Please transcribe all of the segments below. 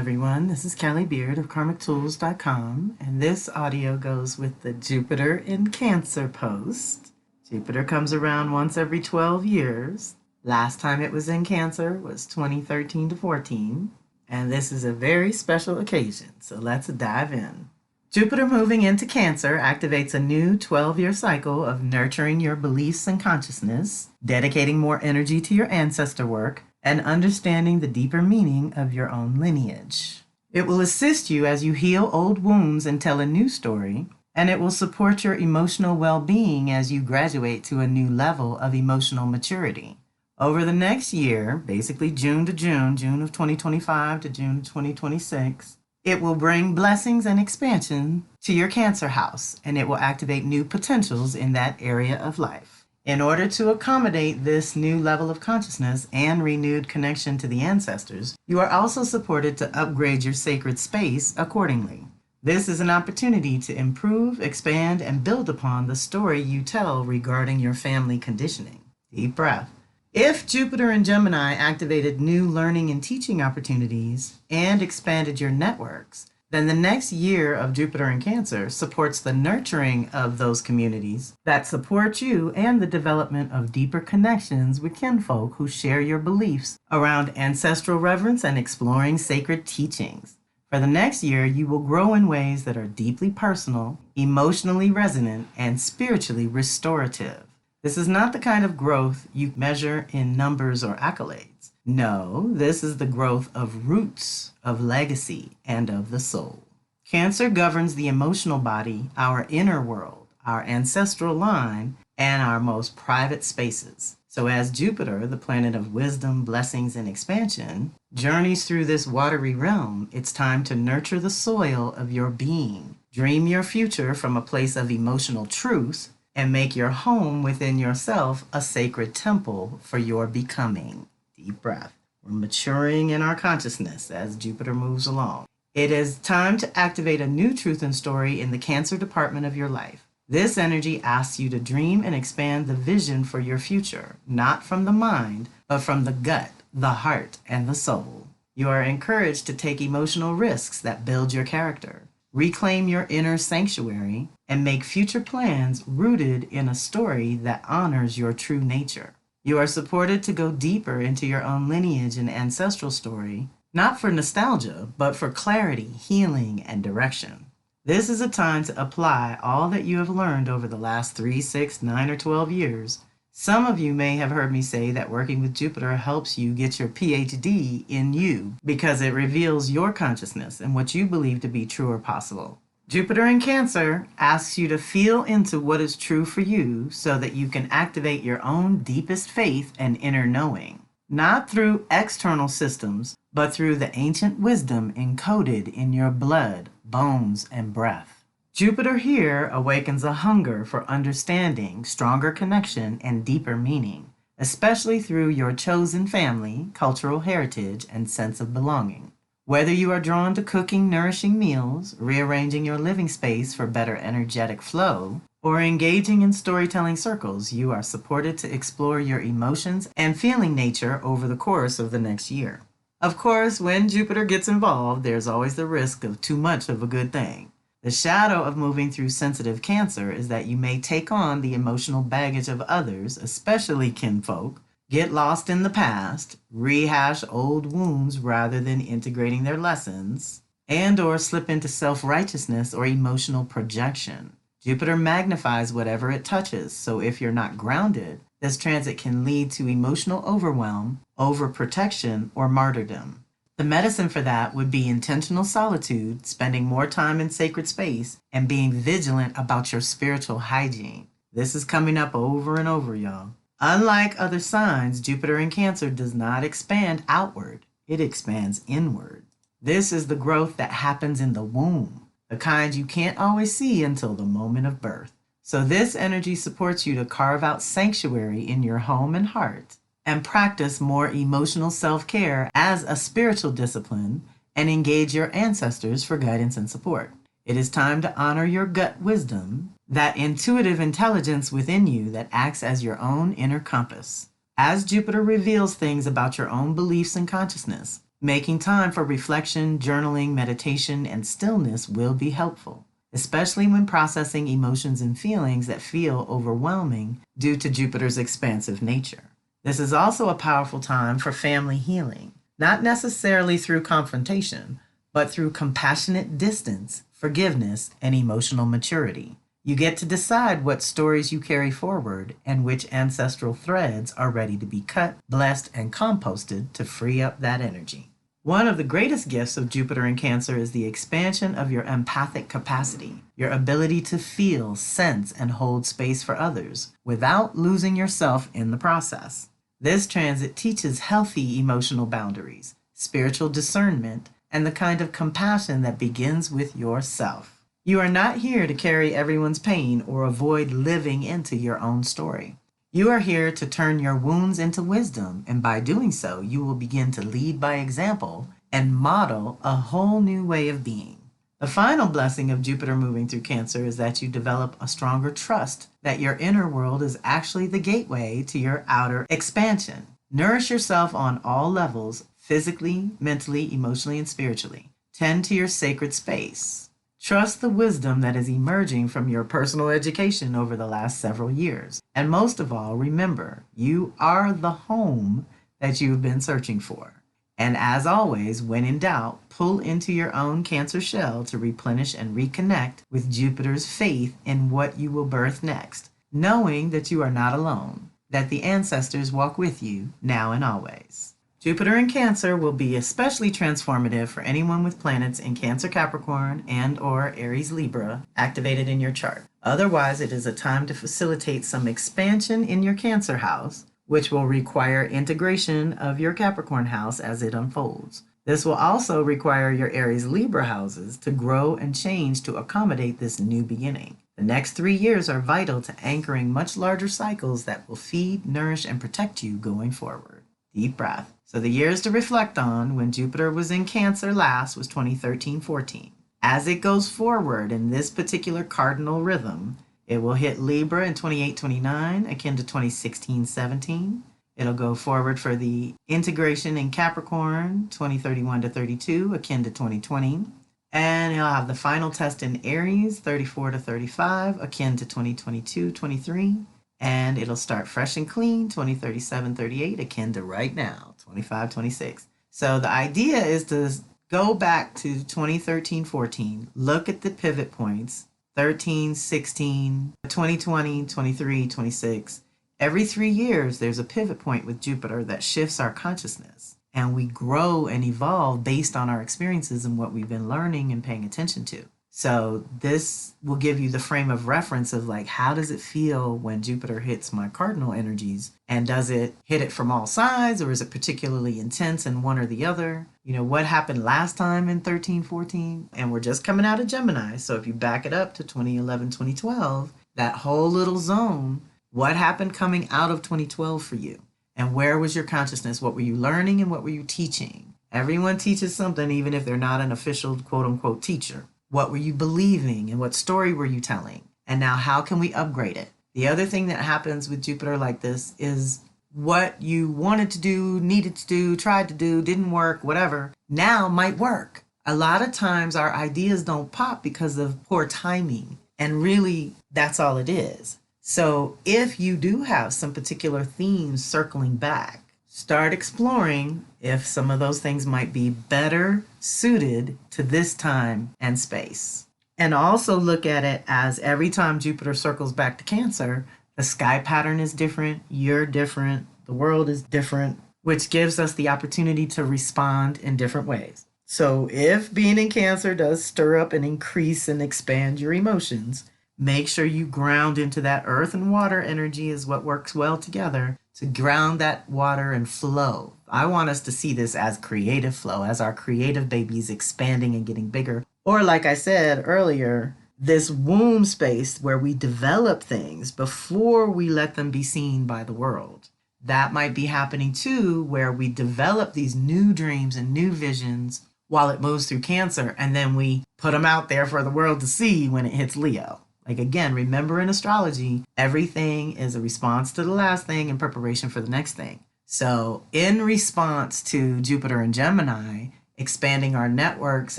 everyone. This is Callie Beard of KarmicTools.com, and this audio goes with the Jupiter in Cancer post. Jupiter comes around once every 12 years. Last time it was in Cancer was 2013 to 14, and this is a very special occasion, so let's dive in. Jupiter moving into Cancer activates a new 12-year cycle of nurturing your beliefs and consciousness, dedicating more energy to your ancestor work, and understanding the deeper meaning of your own lineage. It will assist you as you heal old wounds and tell a new story, and it will support your emotional well-being as you graduate to a new level of emotional maturity. Over the next year, basically June to June, June of 2025 to June of 2026, it will bring blessings and expansion to your Cancer house, and it will activate new potentials in that area of life. In order to accommodate this new level of consciousness and renewed connection to the ancestors, you are also supported to upgrade your sacred space accordingly. This is an opportunity to improve, expand, and build upon the story you tell regarding your family conditioning. Deep breath. If Jupiter in Gemini activated new learning and teaching opportunities and expanded your networks, then the next year of Jupiter in Cancer supports the nurturing of those communities that support you and the development of deeper connections with kinfolk who share your beliefs around ancestral reverence and exploring sacred teachings. For the next year, you will grow in ways that are deeply personal, emotionally resonant, and spiritually restorative. This is not the kind of growth you measure in numbers or accolades. No, this is the growth of roots, of legacy, and of the soul. Cancer governs the emotional body, our inner world, our ancestral line, and our most private spaces. So as Jupiter, the planet of wisdom, blessings, and expansion, journeys through this watery realm, it's time to nurture the soil of your being. Dream your future from a place of emotional truth, and make your home within yourself a sacred temple for your becoming. Deep breath. We're maturing in our consciousness as Jupiter moves along. It is time to activate a new truth and story in the Cancer department of your life. This energy asks you to dream and expand the vision for your future, not from the mind, but from the gut, the heart, and the soul. You are encouraged to take emotional risks that build your character, reclaim your inner sanctuary, and make future plans rooted in a story that honors your true nature. You are supported to go deeper into your own lineage and ancestral story, not for nostalgia, but for clarity, healing, and direction. This is a time to apply all that you have learned over the last 3, 6, 9, or 12 years. Some of you may have heard me say that working with Jupiter helps you get your PhD in you because it reveals your consciousness and what you believe to be true or possible. Jupiter in Cancer asks you to feel into what is true for you so that you can activate your own deepest faith and inner knowing, not through external systems, but through the ancient wisdom encoded in your blood, bones, and breath. Jupiter here awakens a hunger for understanding, stronger connection, and deeper meaning, especially through your chosen family, cultural heritage, and sense of belonging. Whether you are drawn to cooking nourishing meals, rearranging your living space for better energetic flow, or engaging in storytelling circles, you are supported to explore your emotions and feeling nature over the course of the next year. Of course, when Jupiter gets involved, there's always the risk of too much of a good thing. The shadow of moving through sensitive Cancer is that you may take on the emotional baggage of others, especially kinfolk, get lost in the past, rehash old wounds rather than integrating their lessons, and/or slip into self-righteousness or emotional projection. Jupiter magnifies whatever it touches, so if you're not grounded, this transit can lead to emotional overwhelm, overprotection, or martyrdom. The medicine for that would be intentional solitude, spending more time in sacred space, and being vigilant about your spiritual hygiene. This is coming up over and over, y'all. Unlike other signs, Jupiter in Cancer does not expand outward. It expands inward. This is the growth that happens in the womb, the kind you can't always see until the moment of birth. So this energy supports you to carve out sanctuary in your home and heart and practice more emotional self-care as a spiritual discipline and engage your ancestors for guidance and support. It is time to honor your gut wisdom, that intuitive intelligence within you that acts as your own inner compass. As Jupiter reveals things about your own beliefs and consciousness, Making time for reflection, journaling, meditation, and stillness will be helpful, especially when processing emotions and feelings that feel overwhelming due to Jupiter's expansive nature. This is also a powerful time for family healing, not necessarily through confrontation, but through compassionate distance, forgiveness, and emotional maturity. You get to decide what stories you carry forward and which ancestral threads are ready to be cut, blessed, and composted to free up that energy. One of the greatest gifts of Jupiter in Cancer is the expansion of your empathic capacity, your ability to feel, sense, and hold space for others without losing yourself in the process. This transit teaches healthy emotional boundaries, spiritual discernment, and the kind of compassion that begins with yourself. You are not here to carry everyone's pain or avoid living into your own story. You are here to turn your wounds into wisdom, and by doing so, you will begin to lead by example and model a whole new way of being. The final blessing of Jupiter moving through Cancer is that you develop a stronger trust that your inner world is actually the gateway to your outer expansion. Nourish yourself on all levels, physically, mentally, emotionally, and spiritually. Tend to your sacred space. Trust the wisdom that is emerging from your personal education over the last several years. And most of all, remember, you are the home that you've been searching for. And as always, when in doubt, pull into your own Cancer shell to replenish and reconnect with Jupiter's faith in what you will birth next, knowing that you are not alone, that the ancestors walk with you now and always. Jupiter in Cancer will be especially transformative for anyone with planets in Cancer Capricorn and or Aries Libra activated in your chart. Otherwise, it is a time to facilitate some expansion in your Cancer house, which will require integration of your Capricorn house as it unfolds. This will also require your Aries Libra houses to grow and change to accommodate this new beginning. The next 3 years are vital to anchoring much larger cycles that will feed, nourish, and protect you going forward. Deep breath. So the years to reflect on when Jupiter was in Cancer last was 2013-14. As it goes forward in this particular cardinal rhythm, it will hit Libra in 28-29, akin to 2016-17. It'll go forward for the integration in Capricorn, 2031-32, akin to 2020. And it'll have the final test in Aries, 34-35, akin to 2022-23. And it'll start fresh and clean, 2037-38, akin to right now, 25-26. So the idea is to go back to 2013-14, look at the pivot points, 13, 16, 2020, 23, 26. Every 3 years, there's a pivot point with Jupiter that shifts our consciousness. And we grow and evolve based on our experiences and what we've been learning and paying attention to. So this will give you the frame of reference of like, how does it feel when Jupiter hits my cardinal energies? And does it hit it from all sides, or is it particularly intense in one or the other? You know, what happened last time in 13-14? And we're just coming out of Gemini. So if you back it up to 2011-2012, that whole little zone, what happened coming out of 2012 for you? And where was your consciousness? What were you learning and what were you teaching? Everyone teaches something, even if they're not an official quote unquote teacher. What were you believing and what story were you telling? And now how can we upgrade it? The other thing that happens with Jupiter like this is what you wanted to do, needed to do, tried to do, didn't work, whatever, now might work. A lot of times our ideas don't pop because of poor timing. And really, that's all it is. So if you do have some particular themes circling back, start exploring if some of those things might be better suited to this time and space. And also look at it as every time Jupiter circles back to Cancer, the sky pattern is different, you're different, the world is different, which gives us the opportunity to respond in different ways. So if being in Cancer does stir up and increase and expand your emotions, make sure you ground into that earth and water energy is what works well together to ground that water and flow. I want us to see this as creative flow, as our creative babies expanding and getting bigger. Or like I said earlier, this womb space where we develop things before we let them be seen by the world. That might be happening too, where we develop these new dreams and new visions while it moves through Cancer, and then we put them out there for the world to see when it hits Leo. Like again, remember in astrology, everything is a response to the last thing in preparation for the next thing. So, in response to Jupiter and Gemini, expanding our networks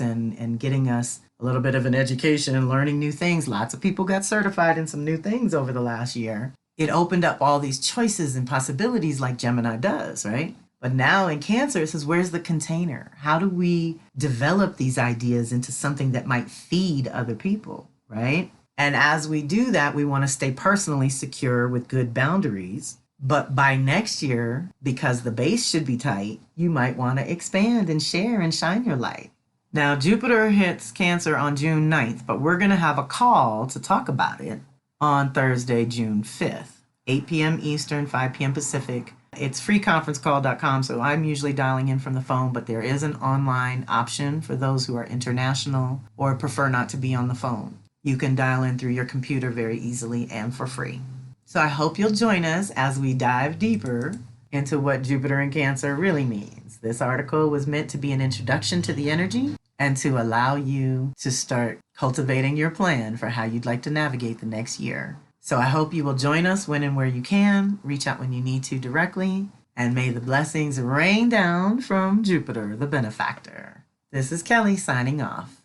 and getting us a little bit of an education and learning new things, lots of people got certified in some new things over the last year. It opened up all these choices and possibilities like Gemini does, right? But now in Cancer, it says, where's the container? How do we develop these ideas into something that might feed other people, right? And as we do that, we want to stay personally secure with good boundaries. But by next year, because the base should be tight, you might want to expand and share and shine your light. Now, Jupiter hits Cancer on June 9th, but we're going to have a call to talk about it on Thursday, June 5th, 8 p.m. Eastern, 5 p.m. Pacific. It's freeconferencecall.com, so I'm usually dialing in from the phone, but there is an online option for those who are international or prefer not to be on the phone. You can dial in through your computer very easily and for free. So I hope you'll join us as we dive deeper into what Jupiter in Cancer really means. This article was meant to be an introduction to the energy and to allow you to start cultivating your plan for how you'd like to navigate the next year. So I hope you will join us when and where you can, reach out when you need to directly, and may the blessings rain down from Jupiter, the benefactor. This is Kelly signing off.